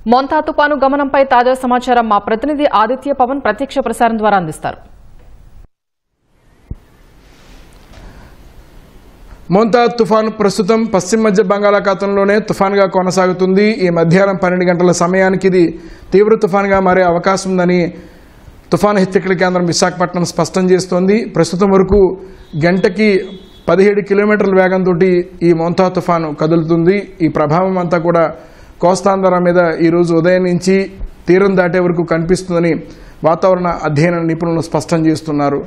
మోంతా తుపాను గమనంపై తాజా సమాచారం మా ప్రతినిధి ఆదిత్య పవన్ ప్రత్యక్ష ప్రసారం ద్వారా అందిస్తారు. మోంతా తుఫాను ప్రస్తుతం పశ్చిమ మధ్య బంగాళాఖాతంలోనే తుఫాన్గా కొనసాగుతుంది. ఈ మధ్యాహ్నం 12 గంటల సమయానికి ఇది తీవ్ర తుఫాన్గా మారే అవకాశం ఉందని తుఫాను హెచ్చరికల కేంద్రం విశాఖపట్నం స్పష్టం చేస్తోంది. ప్రస్తుతం వరకు గంటకి 17 కిలోమీటర్ల వేగంతో ఈ మోంతా తుఫాను కదులుతుంది. ఈ ప్రభావం అంతా కూడా కోస్తాంధ్ర మీద ఈరోజు ఉదయం నుంచి తీరం దాటే వరకు కనిపిస్తుందని వాతావరణ అధ్యయన నిపుణులు స్పష్టం చేస్తున్నారు.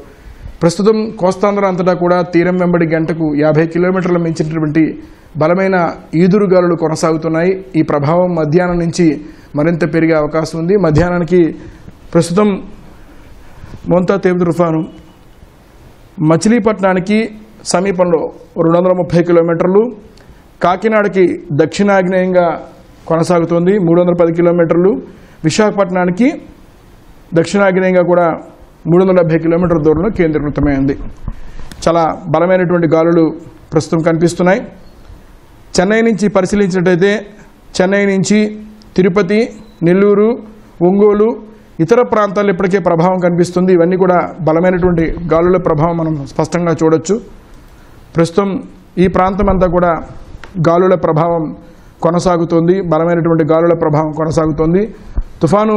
ప్రస్తుతం కోస్తాంధ్ర అంతటా కూడా తీరం వెంబడి గంటకు 50 కిలోమీటర్ల మించినటువంటి బలమైన ఈదురుగాలులు కొనసాగుతున్నాయి. ఈ ప్రభావం మధ్యాహ్నం నుంచి మరింత పెరిగే అవకాశం ఉంది. మధ్యాహ్నానికి ప్రస్తుతం మోంతా తీవ్ర తుఫాను మచిలీపట్నానికి సమీపంలో 230 కిలోమీటర్లు, కాకినాడకి దక్షిణాగ్నేయంగా కొనసాగుతోంది 310 కిలోమీటర్లు, విశాఖపట్నానికి దక్షిణాగ్నేయంగా కూడా 370 కిలోమీటర్ల దూరంలో కేంద్రీకృతమైంది. చాలా బలమైనటువంటి గాలులు ప్రస్తుతం కనిపిస్తున్నాయి. చెన్నై నుంచి పరిశీలించినట్టయితే చెన్నై నుంచి తిరుపతి, నెల్లూరు, ఒంగోలు, ఇతర ప్రాంతాల్లో ఇప్పటికే ప్రభావం కనిపిస్తుంది. ఇవన్నీ కూడా బలమైనటువంటి గాలుల ప్రభావం మనం స్పష్టంగా చూడొచ్చు. ప్రస్తుతం ఈ ప్రాంతం అంతా కూడా గాలుల ప్రభావం కొనసాగుతోంది, బలమైనటువంటి గాలుల ప్రభావం కొనసాగుతోంది. తుఫాను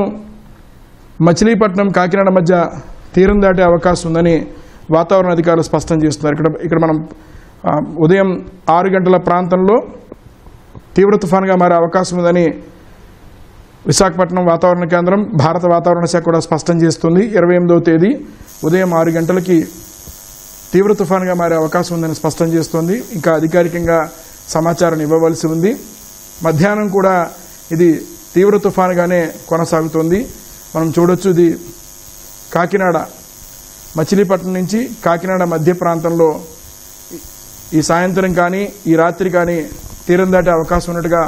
మచిలీపట్నం, కాకినాడ మధ్య తీరం దాటే అవకాశం ఉందని వాతావరణ అధికారులు స్పష్టం చేస్తున్నారు. ఇక్కడ మనం ఉదయం 6 గంటల ప్రాంతంలో తీవ్ర తుఫానుగా మారే అవకాశం ఉందని విశాఖపట్నం వాతావరణ కేంద్రం, భారత వాతావరణ శాఖ కూడా స్పష్టం చేస్తుంది. 28వ తేదీ ఉదయం 6 గంటలకి తీవ్ర తుఫానుగా మారే అవకాశం ఉందని స్పష్టం చేస్తోంది. ఇంకా అధికారికంగా సమాచారం ఇవ్వవలసి ఉంది. మధ్యాహ్నం కూడా ఇది తీవ్ర తుఫానుగానే కొనసాగుతోంది. మనం చూడొచ్చు, ఇది కాకినాడ, మచిలీపట్నం నుంచి కాకినాడ మధ్య ప్రాంతంలో ఈ సాయంత్రం కానీ ఈ రాత్రి కానీ తీరం దాటే అవకాశం ఉన్నట్టుగా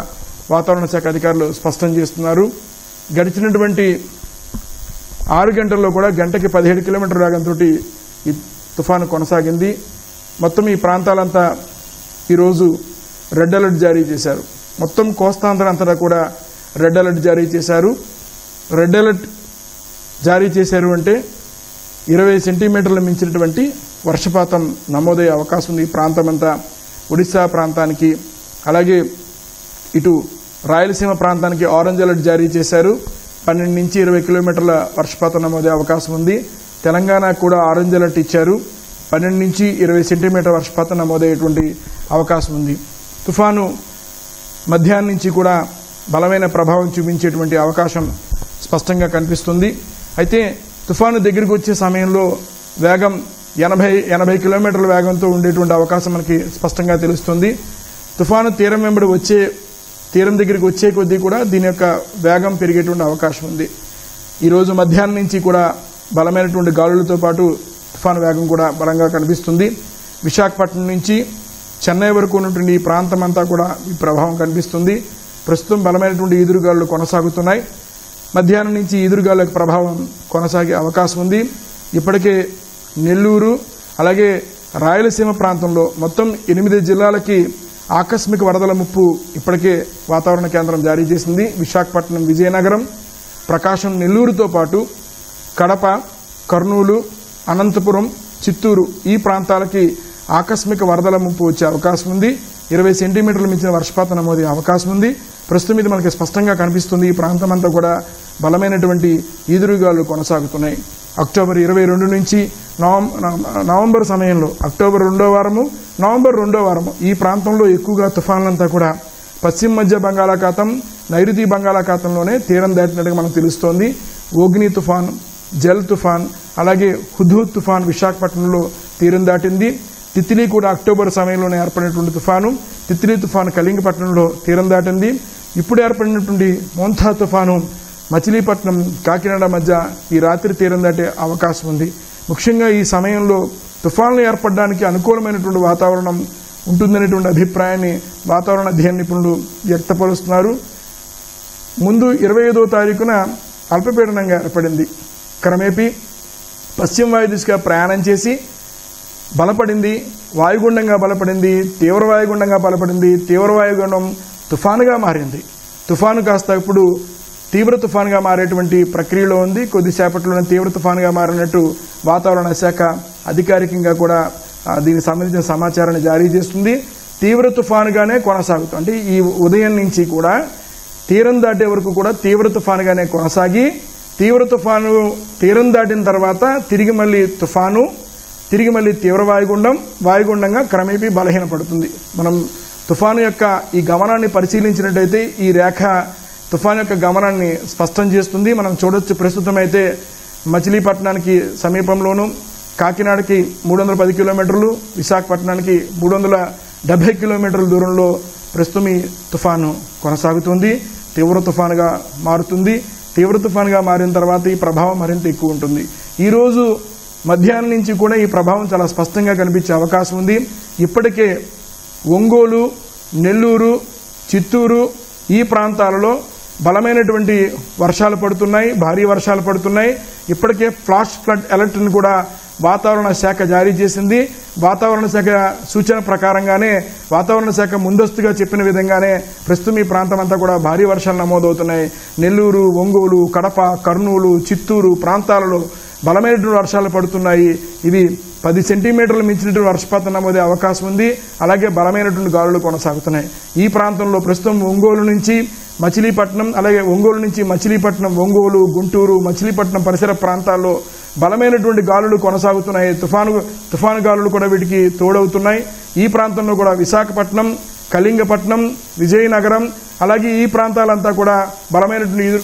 వాతావరణ శాఖ అధికారులు స్పష్టం చేస్తున్నారు. గడిచినటువంటి 6 గంటల్లో కూడా గంటకి 17 కిలోమీటర్ల వేగంతో ఈ తుఫాను కొనసాగింది. మొత్తం ఈ ప్రాంతాలంతా ఈరోజు రెడ్ అలర్ట్ జారీ చేశారు. మొత్తం కోస్తాంధ్ర అంతటా కూడా రెడ్ అలర్ట్ జారీ చేశారు. రెడ్ అలర్ట్ జారీ చేశారు అంటే 20 సెంటీమీటర్లు మించినటువంటి వర్షపాతం నమోదయ్యే అవకాశం ఉంది. ఈ ప్రాంతం అంతా ఒడిశా ప్రాంతానికి, అలాగే ఇటు రాయలసీమ ప్రాంతానికి ఆరెంజ్ అలర్ట్ జారీ చేశారు. 12 నుంచి 20 కిలోమీటర్ల వర్షపాతం నమోదయ్యే అవకాశం ఉంది. తెలంగాణకు కూడా ఆరెంజ్ అలర్ట్ ఇచ్చారు. 12 నుంచి 20 సెంటీమీటర్ల వర్షపాతం నమోదయ్యేటువంటి అవకాశం ఉంది. తుఫాను మధ్యాహ్నం నుంచి కూడా బలమైన ప్రభావం చూపించేటువంటి అవకాశం స్పష్టంగా కనిపిస్తుంది. అయితే తుఫాను దగ్గరికి వచ్చే సమయంలో వేగం 80 కిలోమీటర్ల వేగంతో ఉండేటువంటి అవకాశం మనకి స్పష్టంగా తెలుస్తుంది. తుఫాను తీరం వెంబడి తీరం దగ్గరికి వచ్చే కొద్దీ కూడా దీని యొక్క వేగం పెరిగేటువంటి అవకాశం ఉంది. ఈరోజు మధ్యాహ్నం నుంచి కూడా బలమైనటువంటి గాలులతో పాటు తుఫాను వేగం కూడా బలంగా కనిపిస్తుంది. విశాఖపట్నం నుంచి చెన్నై వరకు ఉన్నటువంటి ఈ ప్రాంతం అంతా కూడా ఈ ప్రభావం కనిపిస్తుంది. ప్రస్తుతం బలమైనటువంటి ఈదురుగాలులు కొనసాగుతున్నాయి. మధ్యాహ్నం నుంచి ఈదురుగాలుల ప్రభావం కొనసాగే అవకాశం ఉంది. ఇప్పటికే నెల్లూరు, అలాగే రాయలసీమ ప్రాంతంలో మొత్తం 8 జిల్లాలకి ఆకస్మిక వరదల ముప్పు ఇప్పటికే వాతావరణ కేంద్రం జారీ చేసింది. విశాఖపట్నం, విజయనగరం, ప్రకాశం, నెల్లూరుతో పాటు కడప, కర్నూలు, అనంతపురం, చిత్తూరు ఈ ప్రాంతాలకి ఆకస్మిక వరదల ముప్పు వచ్చే అవకాశం ఉంది. 20 సెంటీమీటర్లు మించిన వర్షపాతం నమోదయ్యే అవకాశం ఉంది. ప్రస్తుతం ఇది మనకి స్పష్టంగా కనిపిస్తుంది. ఈ ప్రాంతం అంతా కూడా బలమైనటువంటి ఈదురుగాలు కొనసాగుతున్నాయి. అక్టోబర్ 22 నుంచి నవంబర్ సమయంలో అక్టోబర్ 2వ వారము, నవంబర్ 2వ వారము ఈ ప్రాంతంలో ఎక్కువగా తుఫాన్లంతా కూడా పశ్చిమ మధ్య బంగాళాఖాతం, నైరుతి బంగాళాఖాతంలోనే తీరం దాటినట్టుగా మనకు తెలుస్తోంది. ఓగ్ని తుఫాన్, జల్ తుఫాన్, అలాగే హుద్హుద్ తుఫాన్ విశాఖపట్నంలో తీరం దాటింది. తిత్లీ కూడా అక్టోబర్ సమయంలోనే ఏర్పడినటువంటి తుఫాను. తిత్లీ తుఫాను కళింగపట్నంలో తీరం దాటింది. ఇప్పుడు ఏర్పడినటువంటి మోంతా తుఫాను మచిలీపట్నం, కాకినాడ మధ్య ఈ రాత్రి తీరం దాటే అవకాశం ఉంది. ముఖ్యంగా ఈ సమయంలో తుఫాన్లు ఏర్పడడానికి అనుకూలమైనటువంటి వాతావరణం ఉంటుందనేటువంటి అభిప్రాయాన్ని వాతావరణ అధ్యయన నిపుణులు వ్యక్తపరుస్తున్నారు. ముందు 25వ తారీఖున అల్పపీడనంగా ఏర్పడింది. క్రమేపీ పశ్చిమ వాయు దిశగా ప్రయాణం చేసి బలపడింది, వాయుగుండంగా బలపడింది, తీవ్ర వాయుగుండంగా బలపడింది. తీవ్ర వాయుగుండం తుఫానుగా మారింది. తుఫాను కాస్త ఇప్పుడు తీవ్ర తుఫానుగా మారేటువంటి ప్రక్రియలో ఉంది. కొద్దిసేపట్లోనే తీవ్ర తుఫానుగా మారినట్టు వాతావరణ శాఖ అధికారికంగా కూడా దీనికి సంబంధించిన సమాచారాన్ని జారీ చేస్తుంది. తీవ్ర తుఫానుగానే కొనసాగుతుంది. అంటే ఈ ఉదయం నుంచి కూడా తీరం దాటే వరకు కూడా తీవ్ర తుఫానుగానే కొనసాగి తీవ్ర తుఫాను తీరం దాటిన తర్వాత తిరిగి మళ్ళీ తుఫాను, తిరిగి మళ్ళీ తీవ్ర వాయుగుండంగా క్రమేపీ బలహీనపడుతుంది. మనం తుఫాను యొక్క ఈ గమనాన్ని పరిశీలించినట్టయితే ఈ రేఖ తుఫాను యొక్క గమనాన్ని స్పష్టం చేస్తుంది. మనం చూడొచ్చు, ప్రస్తుతం అయితే మచిలీపట్నానికి సమీపంలోను, కాకినాడకి 310 కిలోమీటర్లు, విశాఖపట్నానికి 370 కిలోమీటర్ల దూరంలో ప్రస్తుతం ఈ తుఫాను కొనసాగుతుంది. తీవ్ర తుఫానుగా మారుతుంది. తీవ్ర తుఫానుగా మారిన తర్వాత ఈ ప్రభావం మరింత ఎక్కువ ఉంటుంది. ఈరోజు మధ్యాహ్నం నుంచి కూడా ఈ ప్రభావం చాలా స్పష్టంగా కనిపించే అవకాశం ఉంది. ఇప్పటికే ఒంగోలు, నెల్లూరు, చిత్తూరు ఈ ప్రాంతాలలో బలమైనటువంటి వర్షాలు పడుతున్నాయి, భారీ వర్షాలు పడుతున్నాయి. ఇప్పటికే ఫ్లాష్ ఫ్లడ్ అలర్ట్ను కూడా వాతావరణ శాఖ జారీ చేసింది. వాతావరణ శాఖ సూచన ప్రకారంగానే, వాతావరణ శాఖ ముందస్తుగా చెప్పిన విధంగానే ప్రస్తుతం ఈ ప్రాంతం అంతా కూడా భారీ వర్షాలు నమోదవుతున్నాయి. నెల్లూరు, ఒంగోలు, కడప, కర్నూలు, చిత్తూరు ప్రాంతాలలో బలమైనటువంటి వర్షాలు పడుతున్నాయి. ఇవి 10 సెంటీమీటర్లు మించినటువంటి వర్షపాతం నమోదే అవకాశం ఉంది. అలాగే బలమైనటువంటి గాలులు కొనసాగుతున్నాయి. ఈ ప్రాంతంలో ప్రస్తుతం ఒంగోలు నుంచి మచిలీపట్నం, అలాగే ఒంగోలు నుంచి మచిలీపట్నం, ఒంగోలు, గుంటూరు, మచిలీపట్నం పరిసర ప్రాంతాల్లో బలమైనటువంటి గాలులు కొనసాగుతున్నాయి. తుఫాను గాలులు కూడా వీటికి తోడవుతున్నాయి. ఈ ప్రాంతంలో కూడా విశాఖపట్నం, కళింగపట్నం, విజయనగరం, అలాగే ఈ ప్రాంతాలంతా కూడా బలమైనటువంటి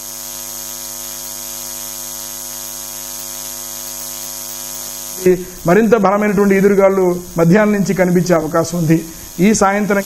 మరింత బలమైనటువంటి ఎదురుగాలు మధ్యాహ్నం నుంచి కనిపించే అవకాశం ఉంది. ఈ సాయంత్రం